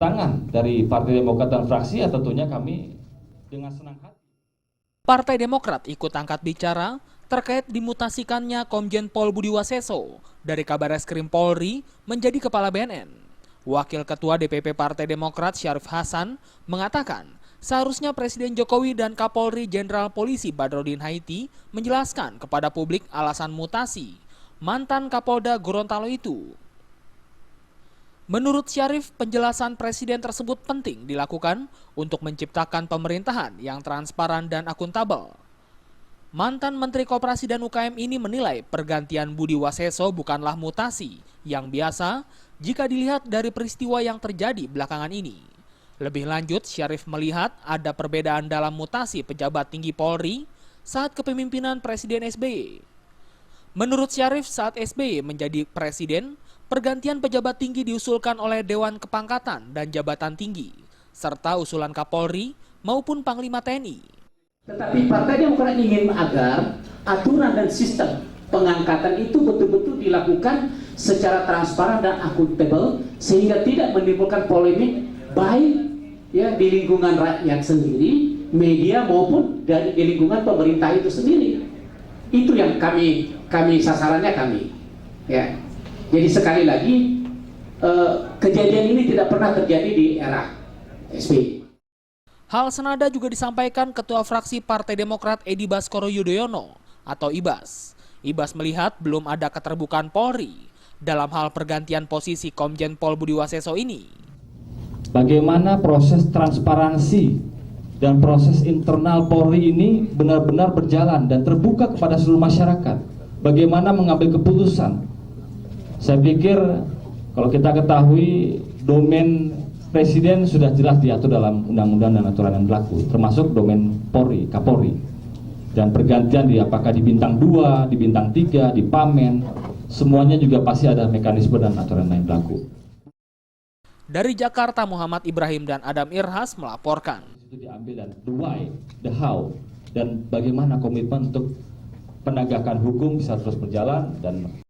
Tangan dari Partai Demokrat dan fraksi, ya tentunya kami dengan senang hati. Partai Demokrat ikut angkat bicara terkait dimutasikannya Komjen Pol Budi Waseso dari Kabareskrim Polri menjadi Kepala BNN. Wakil Ketua DPP Partai Demokrat Syarif Hasan mengatakan seharusnya Presiden Jokowi dan Kapolri Jenderal Polisi Badrodin Haiti menjelaskan kepada publik alasan mutasi mantan Kapolda Gorontalo itu. Menurut Syarif, penjelasan Presiden tersebut penting dilakukan untuk menciptakan pemerintahan yang transparan dan akuntabel. Mantan Menteri Koperasi dan UKM ini menilai pergantian Budi Waseso bukanlah mutasi yang biasa jika dilihat dari peristiwa yang terjadi belakangan ini. Lebih lanjut, Syarif melihat ada perbedaan dalam mutasi pejabat tinggi Polri saat kepemimpinan Presiden SBY. Menurut Syarif, saat SBY menjadi presiden, pergantian pejabat tinggi diusulkan oleh Dewan Kepangkatan dan Jabatan Tinggi, serta usulan Kapolri maupun Panglima TNI. Tetapi Partai Demokrat ingin agar aturan dan sistem pengangkatan itu betul-betul dilakukan secara transparan dan akuntabel sehingga tidak menimbulkan polemik baik ya di lingkungan rakyat sendiri, media maupun di lingkungan pemerintah itu sendiri. Itu yang kami sasarannya kami. Ya. Jadi sekali lagi kejadian ini tidak pernah terjadi di era SBY. Hal senada juga disampaikan Ketua Fraksi Partai Demokrat Edi Baskoro Yudhoyono atau Ibas. Ibas melihat belum ada keterbukaan Polri dalam hal pergantian posisi Komjen Pol Budi Waseso ini. Bagaimana proses transparansi dan proses internal Polri ini benar-benar berjalan dan terbuka kepada seluruh masyarakat. Bagaimana mengambil keputusan. Saya pikir kalau kita ketahui domain Presiden sudah jelas diatur dalam undang-undang dan aturan yang berlaku, termasuk domain Polri, Kapolri. Dan pergantian apakah di bintang 2, di bintang 3, di Pamen, semuanya juga pasti ada mekanisme dan aturan yang berlaku. Dari Jakarta, Muhammad Ibrahim dan Adam Irhas melaporkan. Itu diambil dan the why, the how, dan bagaimana komitmen untuk penegakan hukum bisa terus berjalan dan